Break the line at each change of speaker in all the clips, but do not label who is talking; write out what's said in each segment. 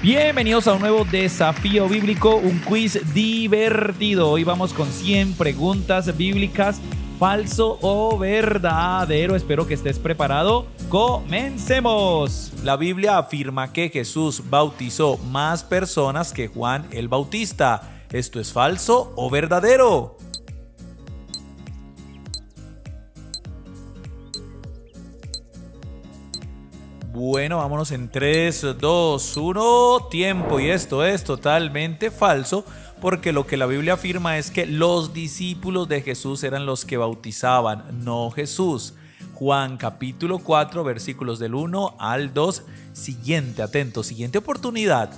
Bienvenidos a un nuevo desafío bíblico, un quiz divertido. Hoy vamos con 100 preguntas bíblicas, falso o verdadero. Espero que estés preparado. ¡Comencemos! La Biblia afirma que Jesús bautizó más personas que Juan el Bautista. ¿Esto es falso o verdadero? Bueno, vámonos en 3, 2, 1, tiempo. Y esto es totalmente falso, porque lo que la Biblia afirma es que los discípulos de Jesús eran los que bautizaban, no Jesús. Juan capítulo 4, versículos del 1 al 2. Siguiente, atento, siguiente oportunidad.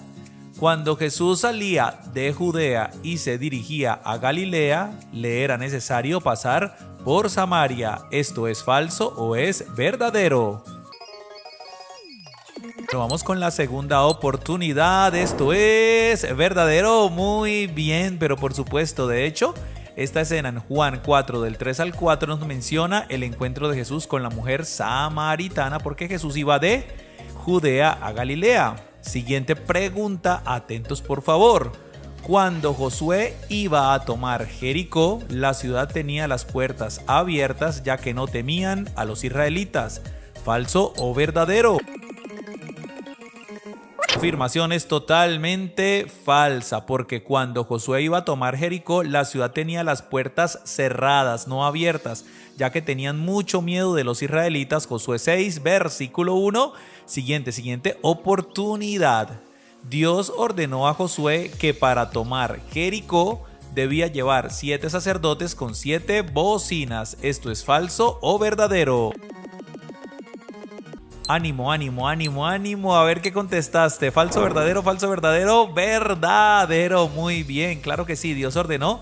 Cuando Jesús salía de Judea y se dirigía a Galilea, le era necesario pasar por Samaria. ¿Esto es falso o es verdadero? Vamos con la segunda oportunidad. Esto es verdadero. Muy bien, pero por supuesto, de hecho, esta escena en Juan 4 del 3 al 4 nos menciona el encuentro de Jesús con la mujer samaritana, porque Jesús iba de Judea a Galilea. Siguiente pregunta, atentos por favor. Cuando Josué iba a tomar Jericó, la ciudad tenía las puertas abiertas, ya que no temían a los israelitas. ¿Falso o verdadero? La afirmación es totalmente falsa, porque cuando Josué iba a tomar Jericó, la ciudad tenía las puertas cerradas, no abiertas, ya que tenían mucho miedo de los israelitas. Josué 6, versículo 1. Siguiente oportunidad. Dios ordenó a Josué que para tomar Jericó debía llevar 7 sacerdotes con 7 bocinas. ¿Esto es falso o verdadero? Ánimo, a ver qué contestaste. ¿Falso, verdadero, falso, verdadero? Verdadero, muy bien, claro que sí. Dios ordenó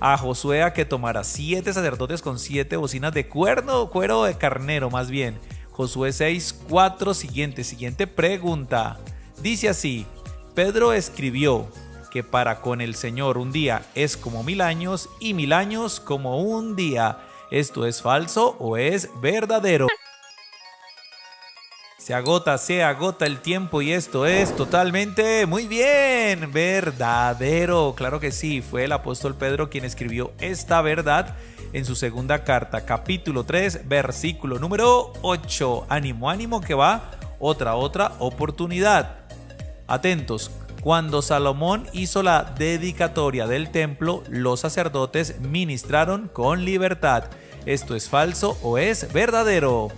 a Josué a que tomara 7 sacerdotes con 7 bocinas de cuero de carnero, más bien. Josué 6:4, siguiente pregunta. Dice así: Pedro escribió que para con el Señor un día es como 1000 años y 1000 años como un día. ¿Esto es falso o es verdadero? Se agota el tiempo y esto es totalmente, muy bien, verdadero. Claro que sí, fue el apóstol Pedro quien escribió esta verdad en su segunda carta, capítulo 3, versículo número 8. Ánimo, que va otra oportunidad. Atentos. Cuando Salomón hizo la dedicatoria del templo, los sacerdotes ministraron con libertad. ¿Esto es falso o es verdadero?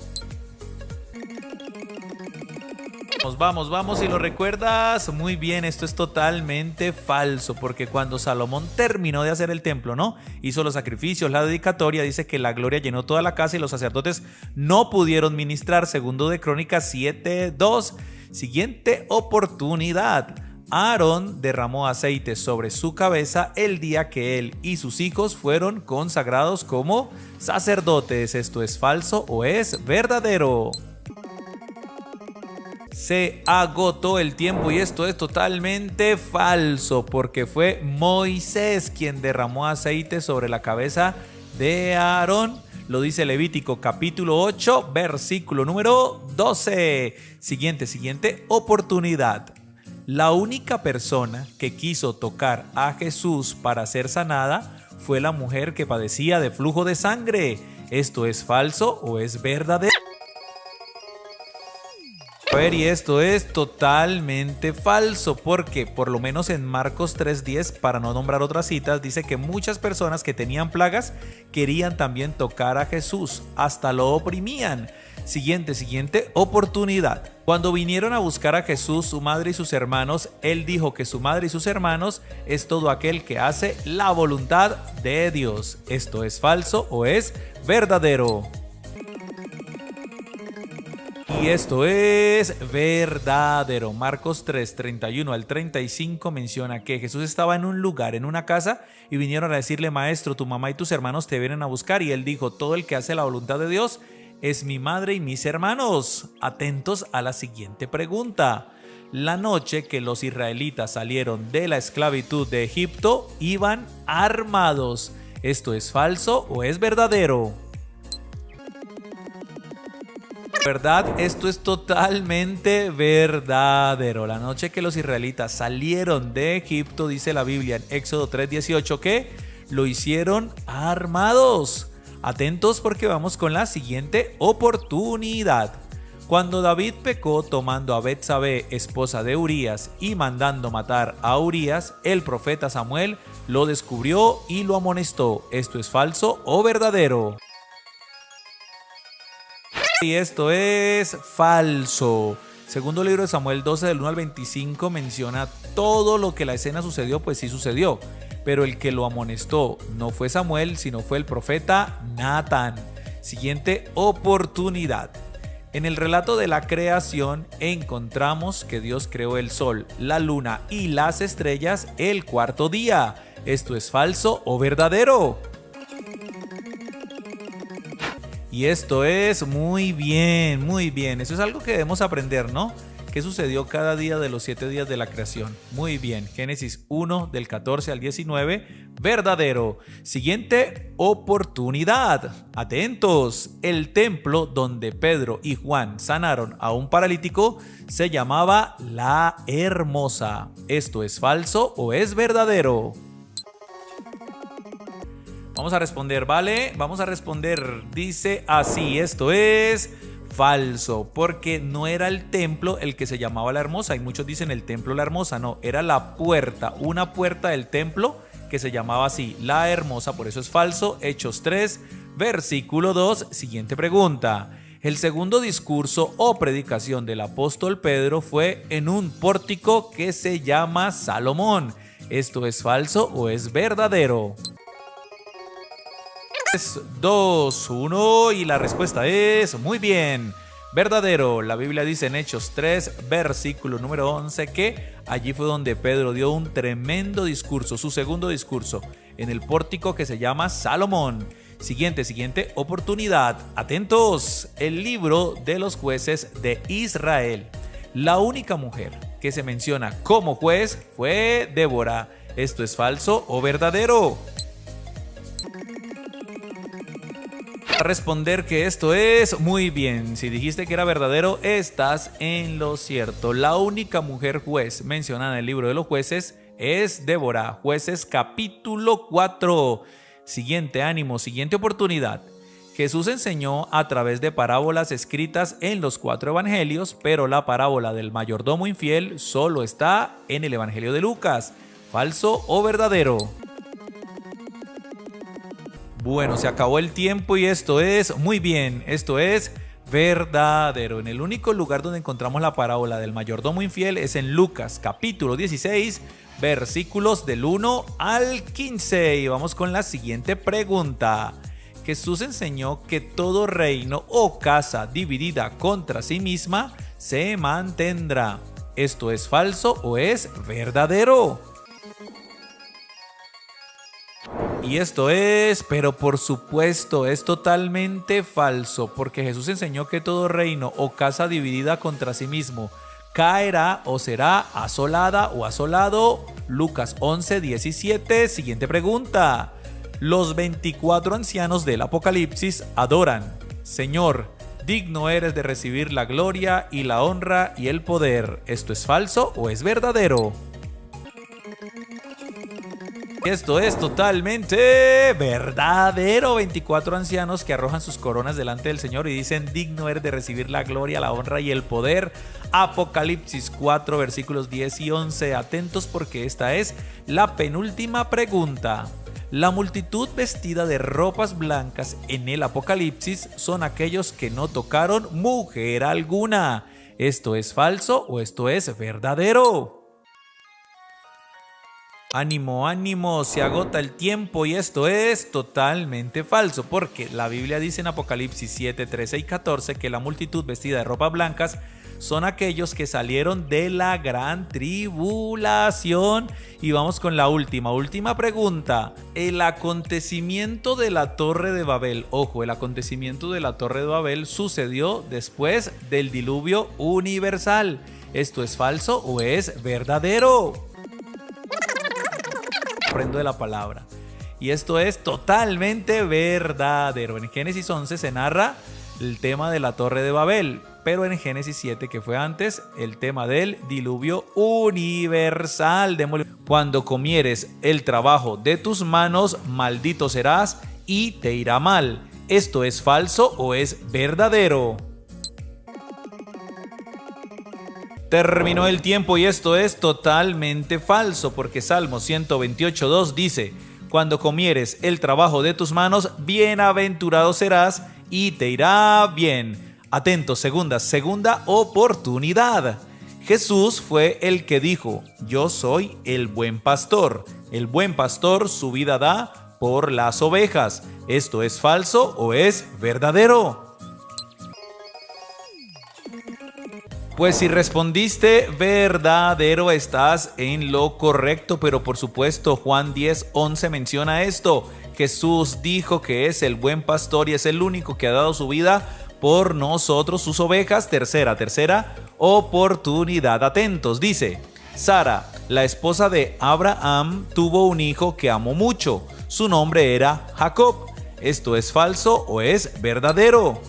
Vamos, si lo recuerdas, muy bien, esto es totalmente falso, porque cuando Salomón terminó de hacer el templo, ¿no? Hizo los sacrificios, la dedicatoria, dice que la gloria llenó toda la casa y los sacerdotes no pudieron ministrar, segundo de Crónicas 7:2. Siguiente oportunidad. Aarón derramó aceite sobre su cabeza el día que él y sus hijos fueron consagrados como sacerdotes. ¿Esto es falso o es verdadero? Se agotó el tiempo y esto es totalmente falso, porque fue Moisés quien derramó aceite sobre la cabeza de Aarón. Lo dice Levítico capítulo 8, versículo número 12. Siguiente oportunidad. La única persona que quiso tocar a Jesús para ser sanada fue la mujer que padecía de flujo de sangre. ¿Esto es falso o es verdadero? A ver, y esto es totalmente falso, porque por lo menos en Marcos 3:10, para no nombrar otras citas, dice que muchas personas que tenían plagas querían también tocar a Jesús, hasta lo oprimían. Siguiente oportunidad. Cuando vinieron a buscar a Jesús, su madre y sus hermanos, él dijo que su madre y sus hermanos es todo aquel que hace la voluntad de Dios. ¿Esto es falso o es verdadero? Y esto es verdadero. Marcos 3, 31 al 35 menciona que Jesús estaba en un lugar, en una casa, y vinieron a decirle: Maestro, tu mamá y tus hermanos te vienen a buscar. Y él dijo: todo el que hace la voluntad de Dios es mi madre y mis hermanos. Atentos a la siguiente pregunta. La noche que los israelitas salieron de la esclavitud de Egipto, iban armados. ¿Esto es falso o es verdadero? ¿Verdad? Esto es totalmente verdadero. La noche que los israelitas salieron de Egipto, dice la Biblia en Éxodo 3:18, que lo hicieron armados. Atentos porque vamos con la siguiente oportunidad. Cuando David pecó tomando a Betsabé, esposa de Urías, y mandando matar a Urías, el profeta Samuel lo descubrió y lo amonestó. ¿Esto es falso o verdadero? Y esto es falso. Segundo libro de Samuel 12 del 1 al 25 menciona todo lo que la escena sucedió, pues sí sucedió. Pero el que lo amonestó no fue Samuel, sino fue el profeta Natán. Siguiente oportunidad. En el relato de la creación encontramos que Dios creó el sol, la luna y las estrellas el cuarto día. ¿Esto es falso o verdadero? Y esto es muy bien, muy bien. Eso es algo que debemos aprender, ¿no? ¿Qué sucedió cada día de los 7 días de la creación? Muy bien. Génesis 1 del 14 al 19. Verdadero. Siguiente oportunidad. Atentos. El templo donde Pedro y Juan sanaron a un paralítico se llamaba La Hermosa. ¿Esto es falso o es verdadero? Vamos a responder, ¿vale? Vamos a responder. Dice así, esto es falso, porque no era el templo el que se llamaba La Hermosa. Y muchos dicen el templo La Hermosa. No, era la puerta, una puerta del templo que se llamaba así, La Hermosa. Por eso es falso. Hechos 3, versículo 2. Siguiente pregunta. El segundo discurso o predicación del apóstol Pedro fue en un pórtico que se llama Salomón. ¿Esto es falso o es verdadero? 3, 2, 1 y la respuesta es muy bien, verdadero. La Biblia dice en Hechos 3, versículo número 11, que allí fue donde Pedro dio un tremendo discurso, su segundo discurso, en el pórtico que se llama Salomón. Siguiente oportunidad. Atentos, el libro de los jueces de Israel. La única mujer que se menciona como juez fue Débora. ¿Esto es falso o verdadero? A responder que esto es muy bien. Si dijiste que era verdadero, estás en lo cierto. La única mujer juez mencionada en el libro de los jueces es Débora. Jueces capítulo 4. Siguiente ánimo, siguiente oportunidad. Jesús enseñó a través de parábolas escritas en los 4 evangelios, pero la parábola del mayordomo infiel solo está en el evangelio de Lucas. ¿Falso o verdadero? Bueno, se acabó el tiempo y esto es muy bien, esto es verdadero. En el único lugar donde encontramos la parábola del mayordomo infiel es en Lucas capítulo 16, versículos del 1 al 15. Y vamos con la siguiente pregunta. Jesús enseñó que todo reino o casa dividida contra sí misma se mantendrá. ¿Esto es falso o es verdadero? Y esto es, pero por supuesto, es totalmente falso, porque Jesús enseñó que todo reino o casa dividida contra sí mismo caerá o será asolada o asolado. Lucas 11:17. Siguiente pregunta. Los 24 ancianos del Apocalipsis adoran: Señor, digno eres de recibir la gloria y la honra y el poder. ¿Esto es falso o es verdadero? Esto es totalmente verdadero. 24 ancianos que arrojan sus coronas delante del Señor y dicen: digno eres de recibir la gloria, la honra y el poder. Apocalipsis 4, versículos 10 y 11. Atentos porque esta es la penúltima pregunta. La multitud vestida de ropas blancas en el Apocalipsis son aquellos que no tocaron mujer alguna. ¿Esto es falso o esto es verdadero? Ánimo, ánimo, se agota el tiempo y esto es totalmente falso, porque la Biblia dice en Apocalipsis 7, 13 y 14 que la multitud vestida de ropas blancas son aquellos que salieron de la gran tribulación. Y vamos con la última pregunta. El acontecimiento de la Torre de Babel, ojo, el acontecimiento de la Torre de Babel sucedió después del diluvio universal. ¿Esto es falso o es verdadero? Aprendo de la palabra. Y esto es totalmente verdadero. En Génesis 11 se narra el tema de la Torre de Babel, pero en Génesis 7, que fue antes, el tema del diluvio universal. Cuando comieres el trabajo de tus manos, maldito serás y te irá mal. ¿Esto es falso o es verdadero? Terminó el tiempo y esto es totalmente falso, porque Salmo 128:2 dice: cuando comieres el trabajo de tus manos, bienaventurado serás y te irá bien. Atentos, segunda oportunidad. Jesús fue el que dijo: yo soy el buen pastor. El buen pastor su vida da por las ovejas. ¿Esto es falso o es verdadero? Pues si respondiste verdadero, estás en lo correcto, pero por supuesto Juan 10:11 menciona esto. Jesús dijo que es el buen pastor y es el único que ha dado su vida por nosotros, sus ovejas. Tercera oportunidad. Atentos, dice: Sara, la esposa de Abraham, tuvo un hijo que amó mucho. Su nombre era Jacob. ¿Esto es falso o es verdadero?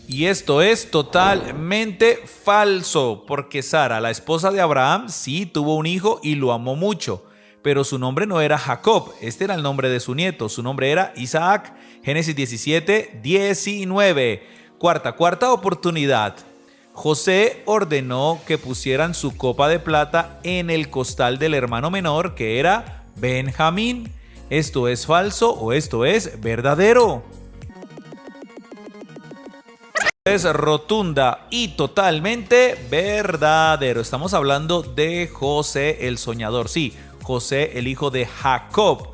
Y esto es totalmente falso, porque Sara, la esposa de Abraham, sí tuvo un hijo y lo amó mucho, pero su nombre no era Jacob, este era el nombre de su nieto, su nombre era Isaac. Génesis 17:19. Cuarta oportunidad. José ordenó que pusieran su copa de plata en el costal del hermano menor, que era Benjamín. ¿Esto es falso o esto es verdadero? Es rotunda y totalmente verdadero. Estamos hablando de José el soñador. Sí, José, el hijo de Jacob,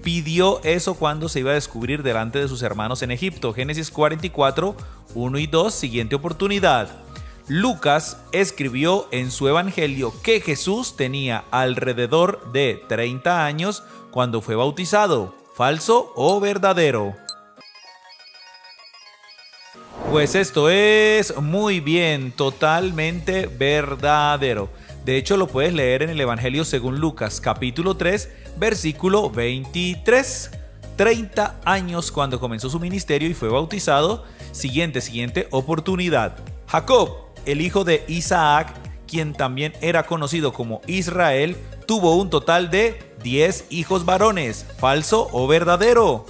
pidió eso cuando se iba a descubrir delante de sus hermanos en Egipto. Génesis 44:1-2. Siguiente oportunidad. Lucas escribió en su evangelio que Jesús tenía alrededor de 30 años cuando fue bautizado. ¿Falso o verdadero? Pues esto es muy bien, totalmente verdadero. De hecho, lo puedes leer en el Evangelio según Lucas, capítulo 3, versículo 23. 30 años cuando comenzó su ministerio y fue bautizado. Siguiente oportunidad. Jacob, el hijo de Isaac, quien también era conocido como Israel, tuvo un total de 10 hijos varones. ¿Falso o verdadero?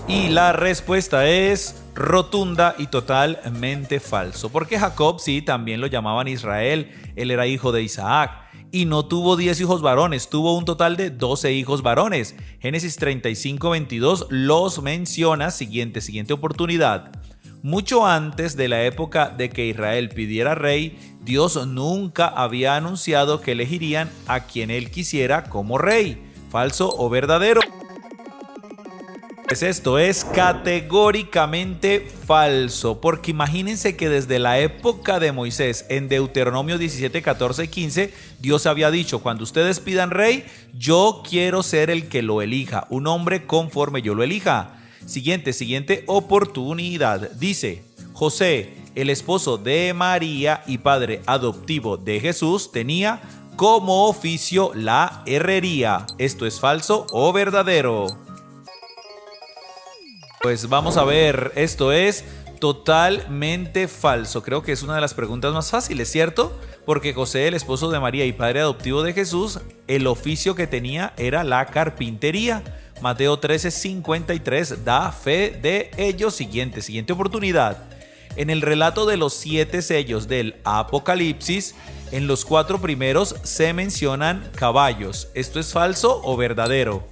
Y la respuesta es rotunda y totalmente falso, porque Jacob sí también lo llamaban Israel, él era hijo de Isaac y no tuvo 10 hijos varones, tuvo un total de 12 hijos varones. Génesis 35:22 los menciona. Siguiente oportunidad. Mucho antes de la época de que Israel pidiera rey, Dios nunca había anunciado que elegirían a quien él quisiera como rey. ¿Falso o verdadero? Pues esto es categóricamente falso, porque imagínense que desde la época de Moisés, en Deuteronomio 17:14-15, Dios había dicho: cuando ustedes pidan rey, yo quiero ser el que lo elija, un hombre conforme yo lo elija. Siguiente oportunidad. Dice: José, el esposo de María y padre adoptivo de Jesús, tenía como oficio la herrería. ¿Esto es falso o verdadero? Pues vamos a ver, esto es totalmente falso. Creo que es una de las preguntas más fáciles, ¿cierto? Porque José, el esposo de María y padre adoptivo de Jesús, el oficio que tenía era la carpintería. Mateo 13:53 da fe de ello. Siguiente oportunidad. En el relato de los 7 sellos del Apocalipsis, en los 4 primeros se mencionan caballos. ¿Esto es falso o verdadero?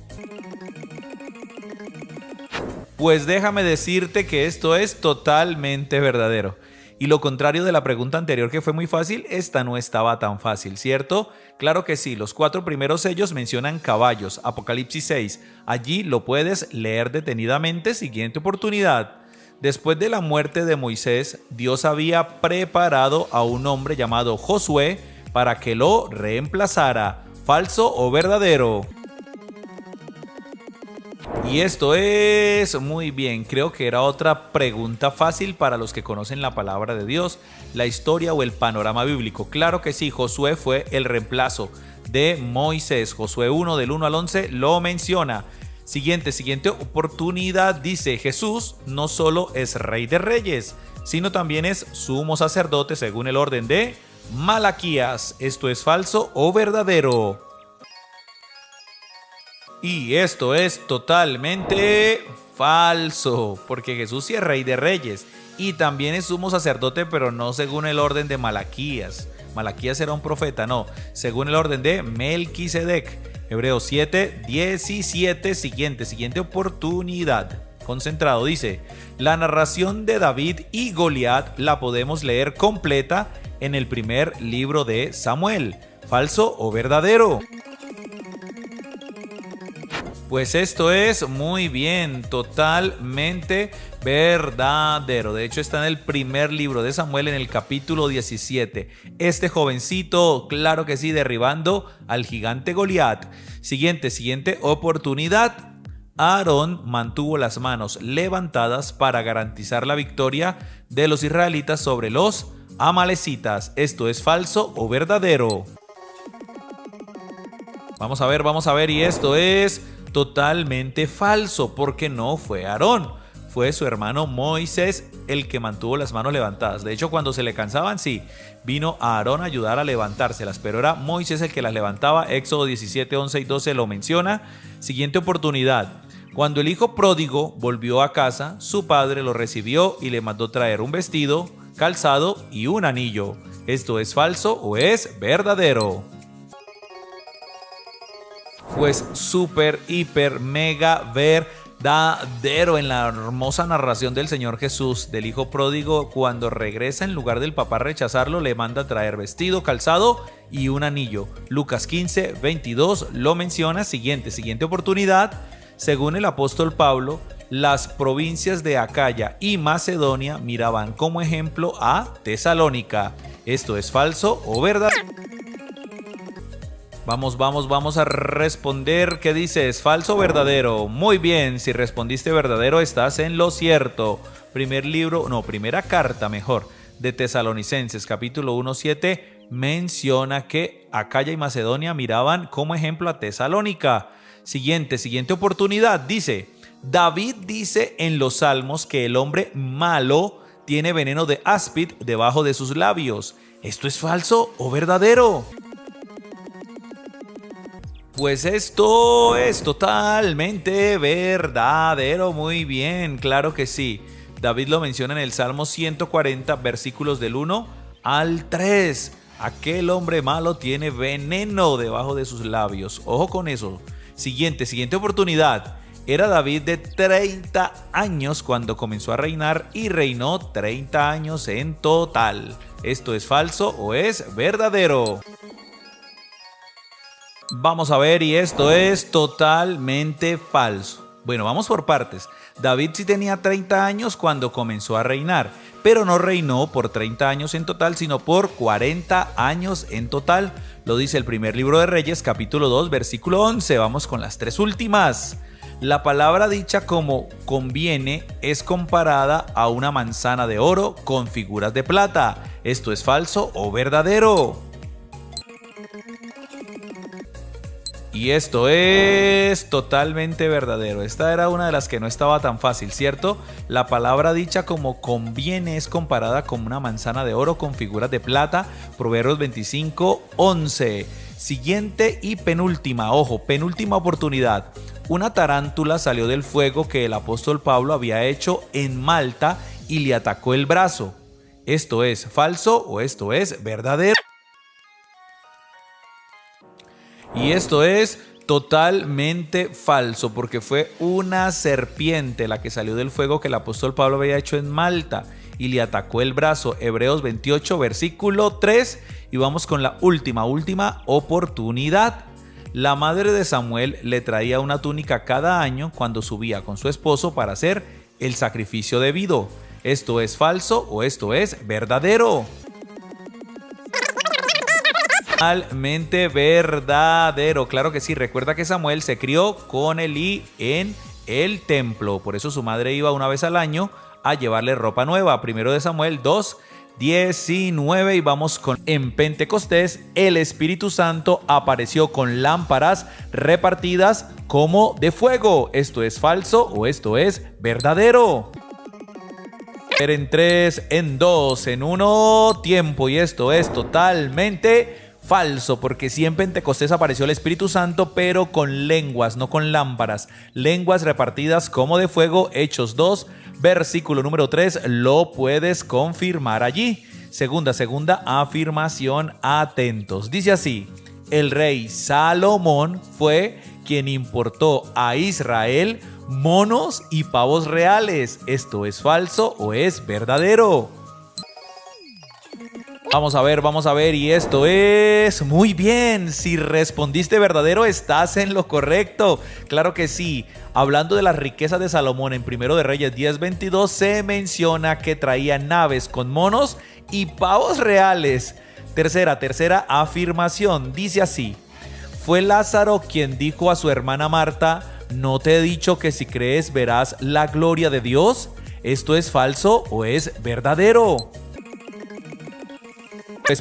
Pues déjame decirte que esto es totalmente verdadero. Y lo contrario de la pregunta anterior, que fue muy fácil, esta no estaba tan fácil, ¿cierto? Claro que sí, los 4 primeros sellos mencionan caballos, Apocalipsis 6. Allí lo puedes leer detenidamente. Siguiente oportunidad. Después de la muerte de Moisés, Dios había preparado a un hombre llamado Josué para que lo reemplazara. ¿Falso o verdadero? Y esto es muy bien, creo que era otra pregunta fácil para los que conocen la palabra de Dios, la historia o el panorama bíblico. Claro que sí, Josué fue el reemplazo de Moisés. Josué 1 del 1 al 11 lo menciona. Siguiente oportunidad dice: Jesús no solo es Rey de Reyes, sino también es sumo sacerdote según el orden de Malaquías. ¿Esto es falso o verdadero? Y esto es totalmente falso, porque Jesús sí es Rey de Reyes y también es sumo sacerdote, pero no según el orden de Malaquías. Malaquías era un profeta, no, según el orden de Melquisedec. Hebreos 7, 17, siguiente oportunidad. Concentrado, dice: la narración de David y Goliat la podemos leer completa en el primer libro de Samuel. ¿Falso o verdadero? Pues esto es muy bien, totalmente verdadero. De hecho, está en el primer libro de Samuel, en el capítulo 17. Este jovencito, claro que sí, derribando al gigante Goliat. Siguiente oportunidad. Aarón mantuvo las manos levantadas para garantizar la victoria de los israelitas sobre los amalecitas. ¿Esto es falso o verdadero? Vamos a ver, y esto es totalmente falso, porque no fue Aarón, fue su hermano Moisés el que mantuvo las manos levantadas. De hecho, cuando se le cansaban, sí, vino a Aarón a ayudar a levantárselas, pero era Moisés el que las levantaba. Éxodo 17, 11 y 12 lo menciona. Siguiente oportunidad. Cuando el hijo pródigo volvió a casa, su padre lo recibió y le mandó traer un vestido, calzado y un anillo. ¿Esto es falso o es verdadero? Pues súper, hiper, mega verdadero. En la hermosa narración del Señor Jesús, del hijo pródigo, cuando regresa, en lugar del papá rechazarlo, le manda traer vestido, calzado y un anillo. Lucas 15, 22 lo menciona. Siguiente oportunidad. Según el apóstol Pablo, las provincias de Acaya y Macedonia miraban como ejemplo a Tesalónica. ¿Esto es falso o verdadero? Vamos a responder. ¿Qué dices? ¿Falso o verdadero? Muy bien, si respondiste verdadero estás en lo cierto. Primera carta de Tesalonicenses, capítulo 1, 7, menciona que Acaya y Macedonia miraban como ejemplo a Tesalónica. Siguiente oportunidad. Dice: David dice en los Salmos que el hombre malo tiene veneno de áspid debajo de sus labios. ¿Esto es falso o verdadero? Pues esto es totalmente verdadero. Muy bien, claro que sí. David lo menciona en el Salmo 140, versículos del 1 al 3. Aquel hombre malo tiene veneno debajo de sus labios. Ojo con eso. Siguiente oportunidad. Era David de 30 años cuando comenzó a reinar y reinó 30 años en total. ¿Esto es falso o es verdadero? Vamos a ver, y esto es totalmente falso. Bueno, vamos por partes. David sí tenía 30 años cuando comenzó a reinar, pero no reinó por 30 años en total, sino por 40 años en total. Lo dice el primer libro de Reyes, capítulo 2, versículo 11. Vamos con las tres últimas. La palabra dicha como conviene es comparada a una manzana de oro con figuras de plata. ¿Esto es falso o verdadero? Y esto es totalmente verdadero. Esta era una de las que no estaba tan fácil, ¿cierto? La palabra dicha como conviene es comparada con una manzana de oro con figuras de plata. Proverbios 25, 11. Siguiente y penúltima, penúltima oportunidad. Una tarántula salió del fuego que el apóstol Pablo había hecho en Malta y le atacó el brazo. ¿Esto es falso o esto es verdadero? Y esto es totalmente falso, porque fue una serpiente la que salió del fuego que el apóstol Pablo había hecho en Malta y le atacó el brazo. Hebreos 28, versículo 3. Y vamos con la última oportunidad. La madre de Samuel le traía una túnica cada año cuando subía con su esposo para hacer el sacrificio debido. ¿Esto es falso o esto es verdadero? Totalmente verdadero, claro que sí. Recuerda que Samuel se crió con Elí en el templo, por eso su madre iba una vez al año a llevarle ropa nueva. Primero de Samuel 2, 19 y vamos con en Pentecostés el Espíritu Santo apareció con lámparas repartidas como de fuego. ¿Esto es falso o esto es verdadero? En 3, en 2, en 1, tiempo, y esto es totalmente falso, porque sí en Pentecostés apareció el Espíritu Santo, pero con lenguas, no con lámparas. Lenguas repartidas como de fuego. Hechos 2, versículo número 3, lo puedes confirmar allí. Segunda afirmación, atentos. Dice así: el rey Salomón fue quien importó a Israel monos y pavos reales. ¿Esto es falso o es verdadero? Vamos a ver, y esto es muy bien. Si respondiste verdadero, estás en lo correcto. Claro que sí. Hablando de las riquezas de Salomón en Primero de Reyes 10:22, se menciona que traía naves con monos y pavos reales. Tercera afirmación, dice así: fue Lázaro quien dijo a su hermana Marta: ¿no te he dicho que si crees verás la gloria de Dios? ¿Esto es falso o es verdadero?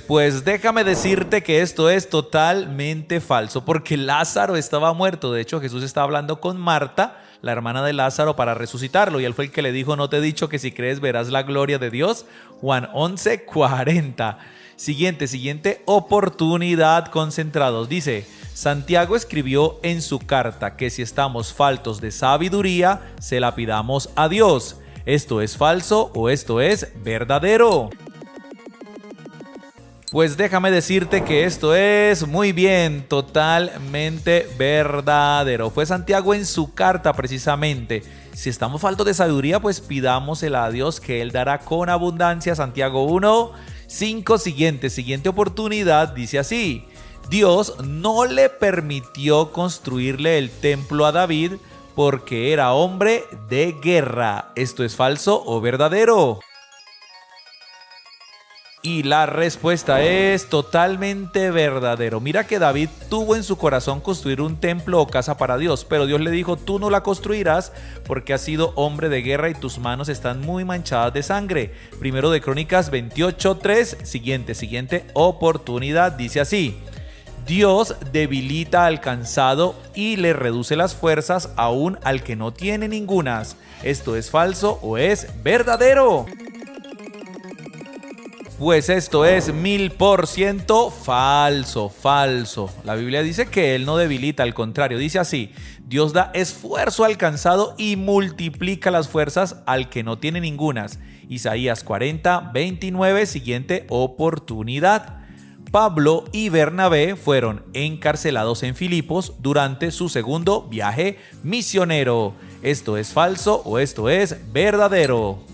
Pues déjame decirte que esto es totalmente falso, porque Lázaro estaba muerto. De hecho, Jesús estaba hablando con Marta, la hermana de Lázaro, para resucitarlo, y él fue el que le dijo: ¿no te he dicho que si crees verás la gloria de Dios? Juan 11:40. Siguiente oportunidad, concentrados. Dice: Santiago escribió en su carta que si estamos faltos de sabiduría, se la pidamos a Dios. ¿Esto es falso o esto es verdadero? Pues déjame decirte que esto es muy bien, totalmente verdadero. Fue Santiago en su carta precisamente. Si estamos faltos de sabiduría, pues pidámosela a Dios, que Él dará con abundancia. Santiago 1:5. Siguiente oportunidad, dice así: Dios no le permitió construirle el templo a David porque era hombre de guerra. ¿Esto es falso o verdadero? Y la respuesta es totalmente verdadero. Mira que David tuvo en su corazón construir un templo o casa para Dios, pero Dios le dijo: tú no la construirás porque has sido hombre de guerra y tus manos están muy manchadas de sangre. Primero de Crónicas 28:3. Siguiente oportunidad, dice así: Dios debilita al cansado y le reduce las fuerzas aún al que no tiene ningunas. ¿Esto es falso o es verdadero? Pues esto es 1000% falso. La Biblia dice que Él no debilita, al contrario, dice así: Dios da esfuerzo al cansado y multiplica las fuerzas al que no tiene ningunas. Isaías 40:29. Siguiente oportunidad. Pablo y Bernabé fueron encarcelados en Filipos durante su segundo viaje misionero. ¿Esto es falso o esto es verdadero?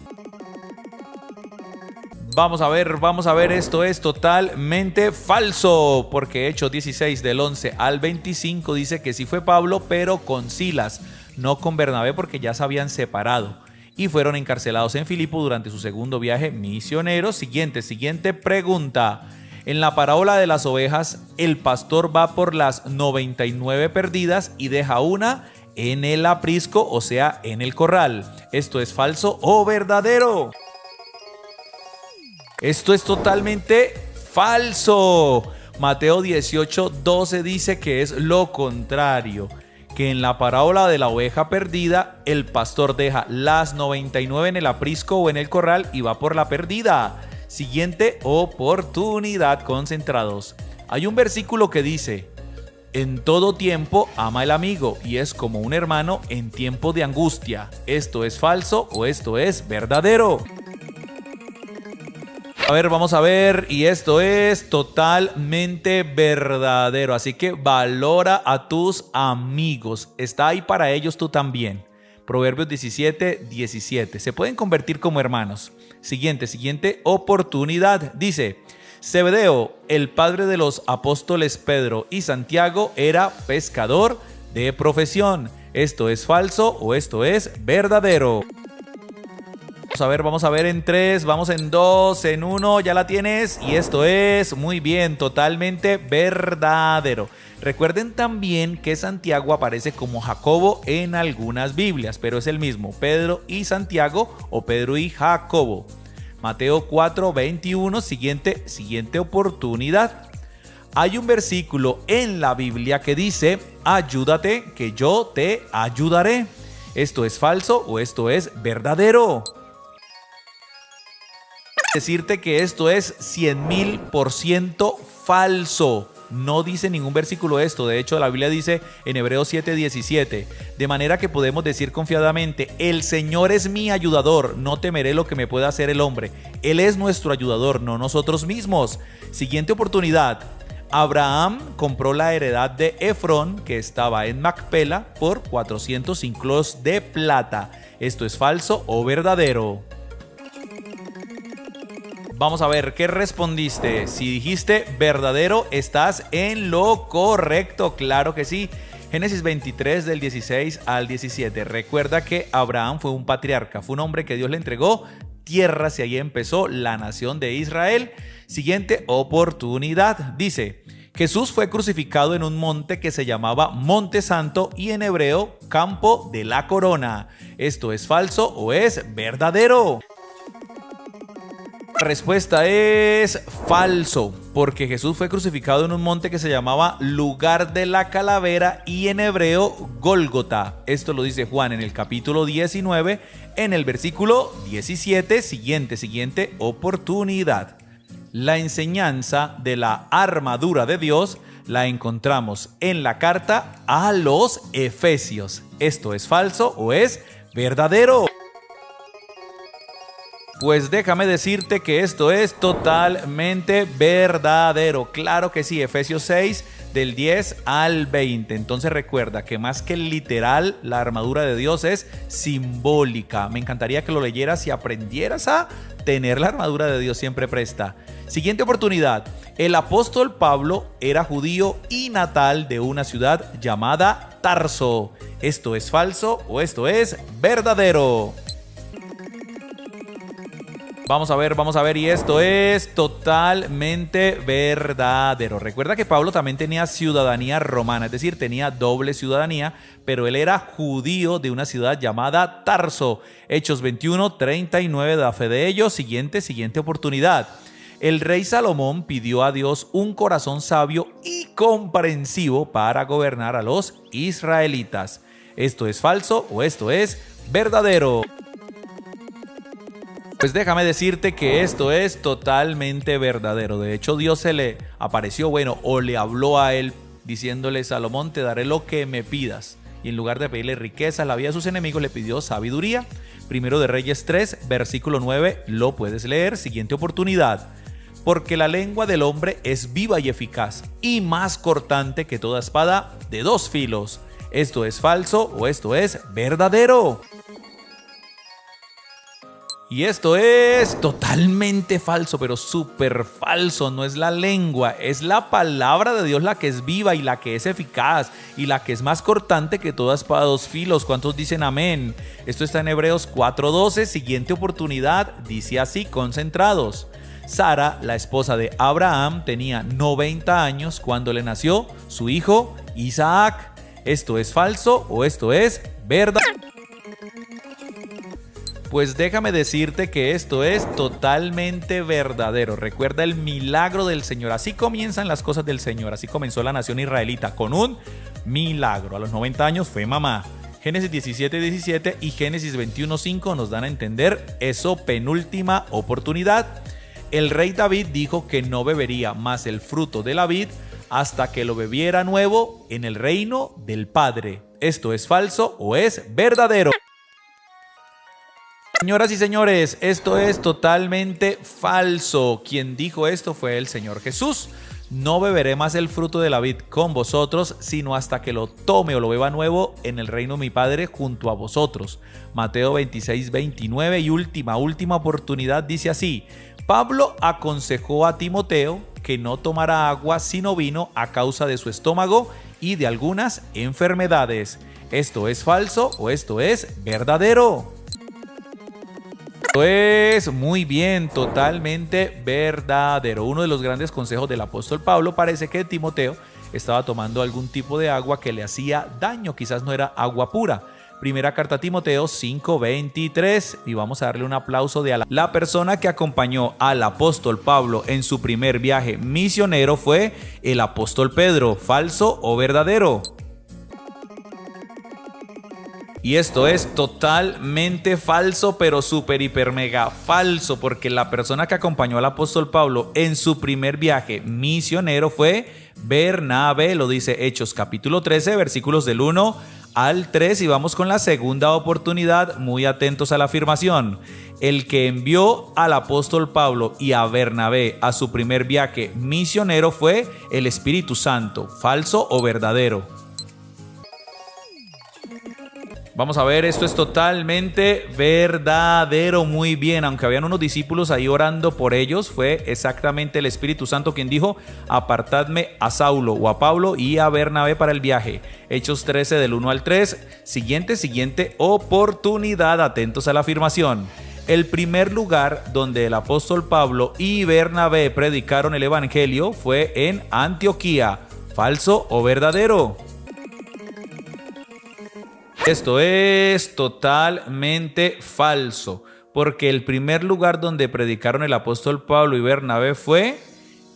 Vamos a ver, esto es totalmente falso, porque Hechos 16 del 11 al 25 dice que sí fue Pablo, pero con Silas, no con Bernabé, porque ya se habían separado, y fueron encarcelados en Filipo durante su segundo viaje misionero. Siguiente pregunta. En la parábola de las ovejas, el pastor va por las 99 perdidas y deja una en el aprisco, o sea, en el corral. ¿Esto es falso o verdadero? Esto es totalmente falso. Mateo 18:12 dice que es lo contrario, que en la parábola de la oveja perdida, el pastor deja las 99 en el aprisco o en el corral y va por la perdida. Siguiente oportunidad, concentrados. Hay un versículo que dice: en todo tiempo ama el amigo y es como un hermano en tiempo de angustia. ¿Esto es falso o esto es verdadero? Vamos a ver, y esto es totalmente verdadero. Así que valora a tus amigos. Está ahí para ellos tú también. Proverbios 17:17. Se pueden convertir como hermanos. Siguiente oportunidad. Dice: Zebedeo, el padre de los apóstoles Pedro y Santiago, era pescador de profesión. ¿Esto es falso o esto es verdadero? Vamos a ver en 3, vamos en 2, en 1, ya la tienes, y esto es muy bien, totalmente verdadero. Recuerden también que Santiago aparece como Jacobo en algunas Biblias, pero es el mismo, Pedro y Santiago o Pedro y Jacobo. Mateo 4:21, siguiente oportunidad. Hay un versículo en la Biblia que dice: ayúdate que yo te ayudaré. ¿Esto es falso o esto es verdadero? Decirte que esto es 100,000% falso. No dice ningún versículo esto. De hecho, la Biblia dice en Hebreos 7:17: de manera que podemos decir confiadamente: el Señor es mi ayudador, no temeré lo que me pueda hacer el hombre. Él es nuestro ayudador, no nosotros mismos. Siguiente oportunidad. Abraham compró la heredad de Efrón, que estaba en Macpela, por 400 ciclos de plata. ¿Esto es falso o verdadero? Vamos a ver qué respondiste. Si dijiste verdadero, estás en lo correcto. Claro que sí. Génesis 23 del 16 al 17. Recuerda que Abraham fue un patriarca, fue un hombre que Dios le entregó tierras y ahí empezó la nación de Israel. Siguiente oportunidad. Dice: Jesús fue crucificado en un monte que se llamaba Monte Santo y en hebreo Campo de la Corona. ¿Esto es falso o es verdadero? La respuesta es falso, porque Jesús fue crucificado en un monte que se llamaba Lugar de la Calavera y en hebreo Gólgota. Esto lo dice Juan en el capítulo 19, en el versículo 17. Siguiente oportunidad. La enseñanza de la armadura de Dios la encontramos en la carta a los Efesios. ¿Esto es falso o es verdadero? Pues déjame decirte que esto es totalmente verdadero. Claro que sí, Efesios 6 del 10 al 20. Entonces recuerda que más que literal, la armadura de Dios es simbólica. Me encantaría que lo leyeras y aprendieras a tener la armadura de Dios siempre presta. Siguiente oportunidad. El apóstol Pablo era judío y natal de una ciudad llamada Tarso. ¿Esto es falso o esto es verdadero? Vamos a ver, y esto es totalmente verdadero. Recuerda que Pablo también tenía ciudadanía romana, es decir, tenía doble ciudadanía, pero él era judío de una ciudad llamada Tarso. Hechos 21:39 da fe de ello. Siguiente oportunidad. El rey Salomón pidió a Dios un corazón sabio y comprensivo para gobernar a los israelitas. ¿Esto es falso o esto es verdadero? Pues déjame decirte que esto es totalmente verdadero. De hecho, Dios se le apareció, o le habló a él diciéndole: Salomón, te daré lo que me pidas. Y en lugar de pedirle riqueza, la vida de sus enemigos, le pidió sabiduría. Primero de Reyes 3, versículo 9, lo puedes leer. Siguiente oportunidad. Porque la lengua del hombre es viva y eficaz, y más cortante que toda espada de dos filos. ¿Esto es falso o esto es verdadero? Y esto es totalmente falso, pero súper falso. No es la lengua, es la palabra de Dios la que es viva y la que es eficaz y la que es más cortante que toda espada de dos filos. ¿Cuántos dicen amén? Esto está en Hebreos 4:12. Siguiente oportunidad, dice así, concentrados. Sara, la esposa de Abraham, tenía 90 años cuando le nació su hijo Isaac. ¿Esto es falso o esto es verdad? Pues déjame decirte que esto es totalmente verdadero. Recuerda el milagro del Señor. Así comienzan las cosas del Señor. Así comenzó la nación israelita, con un milagro. A los 90 años fue mamá. Génesis 17:17 y Génesis 21:5 nos dan a entender eso. Penúltima oportunidad. El rey David dijo que no bebería más el fruto de la vid hasta que lo bebiera nuevo en el reino del Padre. ¿Esto es falso o es verdadero? Señoras y señores, esto es totalmente falso. Quien dijo esto fue el Señor Jesús. No beberé más el fruto de la vid con vosotros, sino hasta que lo tome o lo beba nuevo en el reino de mi Padre junto a vosotros. Mateo 26:29 y última oportunidad dice así. Pablo aconsejó a Timoteo que no tomara agua sino vino a causa de su estómago y de algunas enfermedades. ¿Esto es falso o esto es verdadero? Pues muy bien, totalmente verdadero. Uno de los grandes consejos del apóstol Pablo parece que Timoteo estaba tomando algún tipo de agua que le hacía daño, quizás no era agua pura, Primera carta a Timoteo 5:23. Y vamos a darle un aplauso de la persona que acompañó al apóstol Pablo en su primer viaje misionero fue el apóstol Pedro. ¿Falso o verdadero? Y esto es totalmente falso, pero súper, hiper, mega falso, porque la persona que acompañó al apóstol Pablo en su primer viaje misionero fue Bernabé. Lo dice Hechos capítulo 13, versículos del 1 al 3. Y vamos con la segunda oportunidad, muy atentos a la afirmación. El que envió al apóstol Pablo y a Bernabé a su primer viaje misionero fue el Espíritu Santo. ¿Falso o verdadero? Vamos a ver, esto es totalmente verdadero. Muy bien, aunque habían unos discípulos ahí orando por ellos, fue exactamente el Espíritu Santo quien dijo: apartadme a Saulo o a Pablo y a Bernabé para el viaje. Hechos 13 del 1 al 3. Siguiente oportunidad, atentos a la afirmación. El primer lugar donde el apóstol Pablo y Bernabé predicaron el evangelio fue en Antioquía. ¿Falso o verdadero? Esto es totalmente falso, porque el primer lugar donde predicaron el apóstol Pablo y Bernabé fue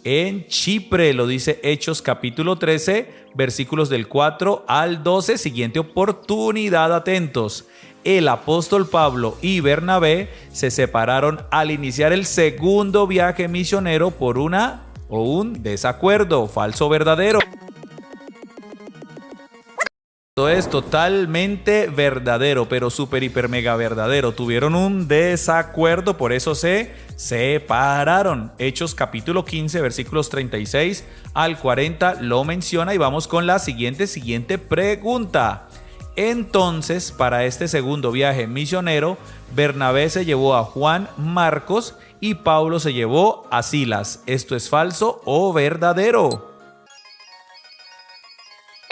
en Chipre. Lo dice Hechos capítulo 13, versículos del 4 al 12. Siguiente oportunidad, atentos. El apóstol Pablo y Bernabé se separaron al iniciar el segundo viaje misionero por un desacuerdo. ¿Falso o verdadero? Esto es totalmente verdadero, pero súper, hiper, mega verdadero. Tuvieron un desacuerdo, por eso se separaron. Hechos capítulo 15, versículos 36 al 40 lo menciona. Y vamos con la siguiente pregunta. Entonces, para este segundo viaje misionero, Bernabé se llevó a Juan Marcos y Pablo se llevó a Silas. ¿Esto es falso o verdadero?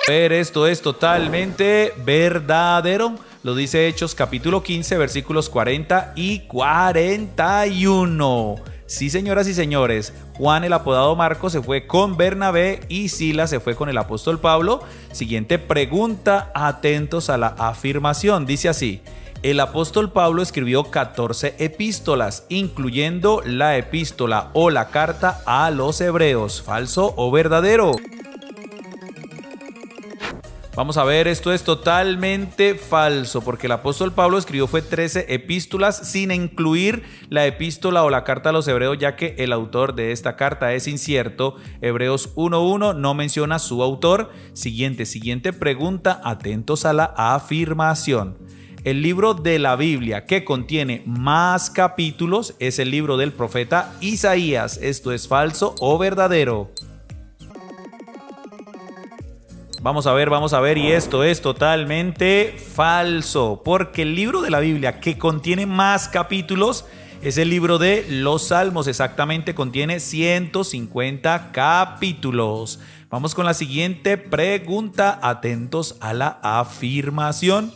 Esto es totalmente verdadero. Lo dice Hechos capítulo 15, versículos 40 y 41. Sí, señoras y señores, Juan, el apodado Marcos, se fue con Bernabé y Silas se fue con el apóstol Pablo. Siguiente pregunta, atentos a la afirmación. Dice así: el apóstol Pablo escribió 14 epístolas, incluyendo la epístola o la carta a los hebreos. ¿Falso o verdadero? Vamos a ver, esto es totalmente falso, porque el apóstol Pablo escribió 13 epístolas sin incluir la epístola o la carta a los hebreos, ya que el autor de esta carta es incierto. Hebreos 1:1 no menciona su autor. Siguiente pregunta, atentos a la afirmación. El libro de la Biblia que contiene más capítulos es el libro del profeta Isaías. ¿Esto es falso o verdadero? Vamos a ver, y esto es totalmente falso, porque el libro de la Biblia que contiene más capítulos es el libro de los Salmos. Exactamente, contiene 150 capítulos. Vamos con la siguiente pregunta, atentos a la afirmación.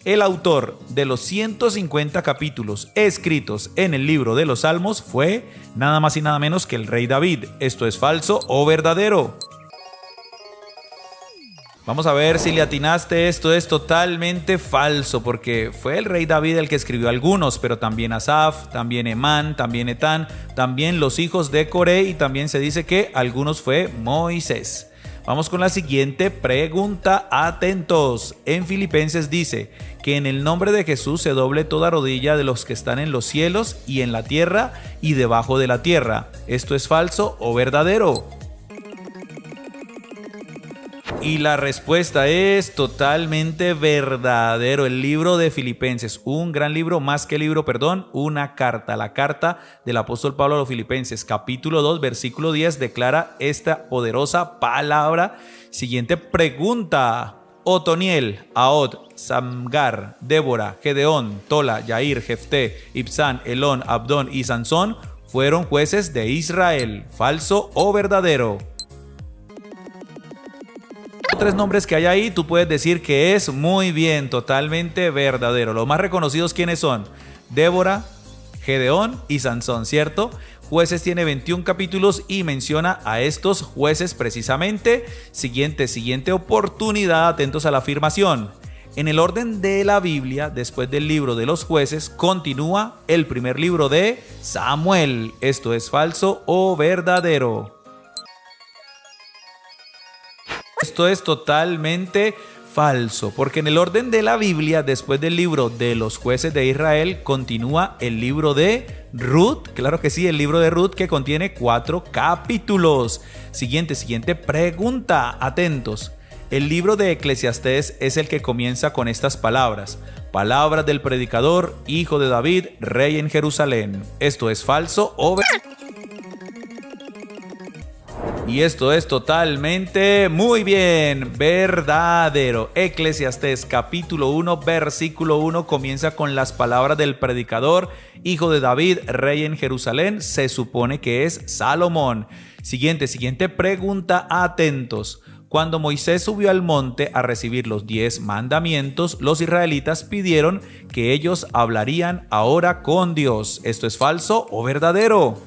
El autor de los 150 capítulos escritos en el libro de los Salmos fue nada más y nada menos que el rey David. ¿Esto es falso o verdadero? Vamos a ver si le atinaste. Esto es totalmente falso, porque fue el rey David el que escribió algunos, pero también Asaf, también Emán, también Etán, también los hijos de Coré, y también se dice que algunos fue Moisés. Vamos con la siguiente pregunta, atentos. En Filipenses dice que en el nombre de Jesús se doble toda rodilla de los que están en los cielos y en la tierra y debajo de la tierra. ¿Esto es falso o verdadero? Y la respuesta es totalmente verdadero. El libro de Filipenses, un gran libro, más que libro, perdón, una carta. La carta del apóstol Pablo a los Filipenses, capítulo 2, versículo 10, declara esta poderosa palabra. Siguiente pregunta. Otoniel, Ahod, Samgar, Débora, Gedeón, Tola, Yair, Jefté, Ibsán, Elón, Abdón y Sansón fueron jueces de Israel. ¿Falso o verdadero? 3 nombres que hay ahí, tú puedes decir que es muy bien, totalmente verdadero. Los más reconocidos, ¿quiénes son? Débora, Gedeón y Sansón, ¿cierto? Jueces tiene 21 capítulos y menciona a estos jueces precisamente. Siguiente oportunidad, atentos a la afirmación. En el orden de la Biblia, después del libro de los jueces, continúa el primer libro de Samuel. ¿Esto es falso o verdadero? Esto es totalmente falso, porque en el orden de la Biblia, después del libro de los jueces de Israel, continúa el libro de Ruth. Claro que sí, el libro de Ruth, que contiene 4 capítulos. Siguiente pregunta, atentos. El libro de Eclesiastés es el que comienza con estas palabras: palabras del predicador, hijo de David, rey en Jerusalén. ¿Esto es falso o verdadero? Y esto es totalmente muy bien, verdadero. Eclesiastés capítulo 1, versículo 1 comienza con las palabras del predicador, hijo de David, rey en Jerusalén. Se supone que es Salomón. Siguiente pregunta, atentos. Cuando Moisés subió al monte a recibir los 10 mandamientos, los israelitas pidieron que ellos hablarían ahora con Dios. ¿Esto es falso o verdadero?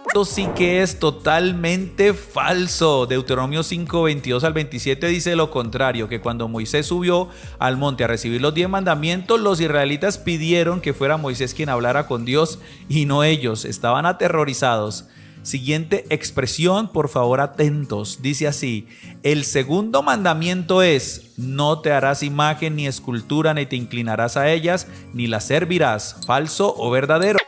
Esto sí que es totalmente falso. Deuteronomio 5, 22 al 27 dice lo contrario, que cuando Moisés subió al monte a recibir los 10 mandamientos, los israelitas pidieron que fuera Moisés quien hablara con Dios y no ellos. Estaban aterrorizados. Siguiente expresión, por favor, atentos. Dice así: el segundo mandamiento es: no te harás imagen ni escultura, ni te inclinarás a ellas, ni las servirás. ¿Falso o verdadero?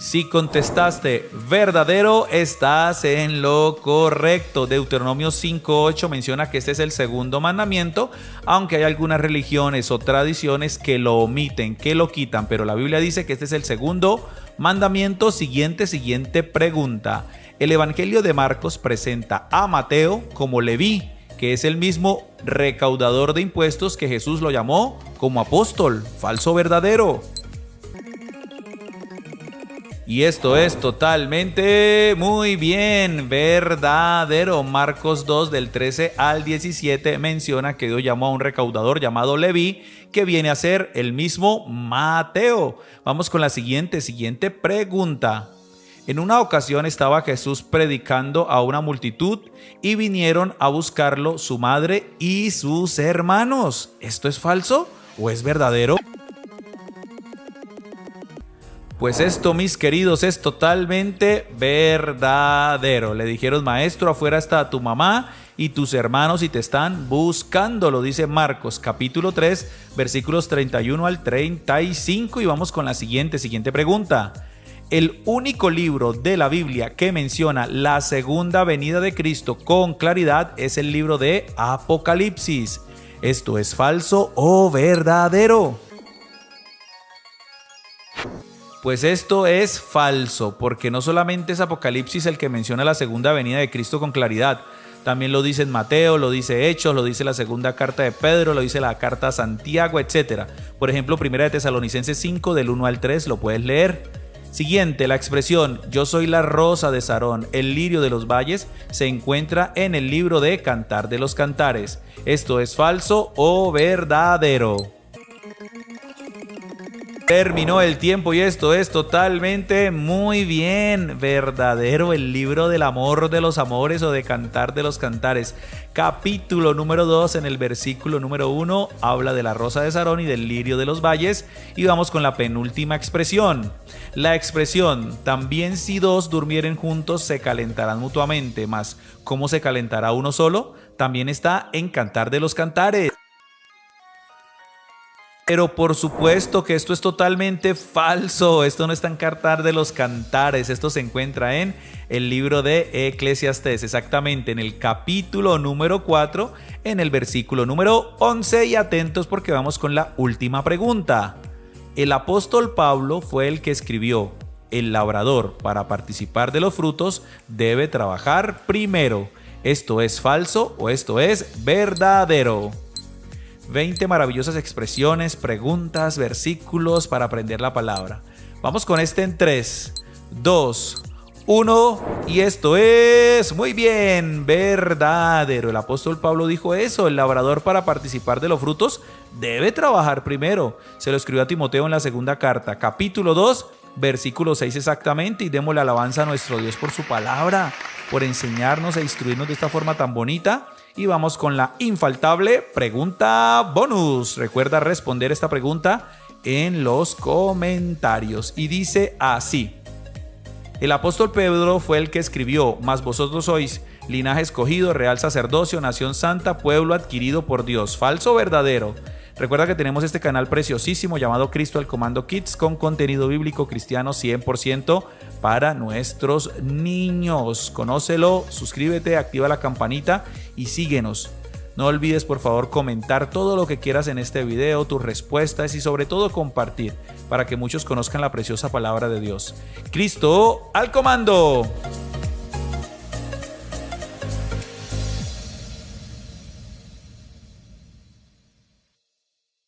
Si contestaste verdadero, estás en lo correcto. Deuteronomio 5:8 menciona que este es el segundo mandamiento, aunque hay algunas religiones o tradiciones que lo omiten, que lo quitan, pero la Biblia dice que este es el segundo mandamiento. Siguiente pregunta. El Evangelio de Marcos presenta a Mateo como Leví, que es el mismo recaudador de impuestos que Jesús lo llamó como apóstol. ¿Falso o verdadero? Y esto es totalmente muy bien, verdadero. Marcos 2 del 13 al 17 menciona que Dios llamó a un recaudador llamado Leví, que viene a ser el mismo Mateo. Vamos con la siguiente pregunta. En una ocasión estaba Jesús predicando a una multitud y vinieron a buscarlo su madre y sus hermanos. ¿Esto es falso o es verdadero? Pues esto, mis queridos, es totalmente verdadero. Le dijeron: maestro, afuera está tu mamá y tus hermanos y te están buscando. Lo dice Marcos capítulo 3, versículos 31 al 35. Y vamos con la siguiente pregunta. El único libro de la Biblia que menciona la segunda venida de Cristo con claridad es el libro de Apocalipsis. ¿Esto es falso o verdadero? Pues esto es falso, porque no solamente es Apocalipsis el que menciona la segunda venida de Cristo con claridad, también lo dice en Mateo, lo dice Hechos, lo dice la segunda carta de Pedro, lo dice la carta a Santiago, etc. Por ejemplo, Primera de Tesalonicenses 5 del 1 al 3 lo puedes leer. Siguiente, la expresión yo soy la rosa de Sarón, el lirio de los valles, se encuentra en el libro de Cantar de los Cantares. ¿Esto es falso o verdadero? Terminó el tiempo y esto es totalmente muy bien, verdadero. El libro del amor de los amores o de Cantar de los Cantares, capítulo número 2, en el versículo número 1 habla de la rosa de Sarón y del lirio de los valles. Y vamos con la penúltima expresión. La expresión también si dos durmieren juntos se calentarán mutuamente, mas ¿cómo se calentará uno solo? También está en Cantar de los Cantares. Pero por supuesto que esto es totalmente falso. Esto no está en Cantar de los Cantares. Esto se encuentra en el libro de Eclesiastés, exactamente en el capítulo número 4, en el versículo número 11. Y atentos porque vamos con la última pregunta. El apóstol Pablo fue el que escribió: el labrador, para participar de los frutos, debe trabajar primero. ¿Esto es falso o esto es verdadero? 20 maravillosas expresiones, preguntas, versículos para aprender la palabra. Vamos con este en 3, 2, 1 y esto es muy bien, verdadero. El apóstol Pablo dijo eso: el labrador para participar de los frutos debe trabajar primero. Se lo escribió a Timoteo en la segunda carta, capítulo 2, versículo 6 exactamente. Y démosle alabanza a nuestro Dios por su palabra, por enseñarnos e instruirnos de esta forma tan bonita. Y vamos con la infaltable pregunta bonus. Recuerda responder esta pregunta en los comentarios. Y dice así: el apóstol Pedro fue el que escribió: mas vosotros sois linaje escogido, real sacerdocio, nación santa, pueblo adquirido por Dios. ¿Falso o verdadero? Recuerda que tenemos este canal preciosísimo llamado Cristo al Comando Kids, con contenido bíblico cristiano 100% para nuestros niños. Conócelo, suscríbete, activa la campanita y síguenos. No olvides, por favor, comentar todo lo que quieras en este video, tus respuestas y sobre todo compartir para que muchos conozcan la preciosa palabra de Dios. Cristo al comando.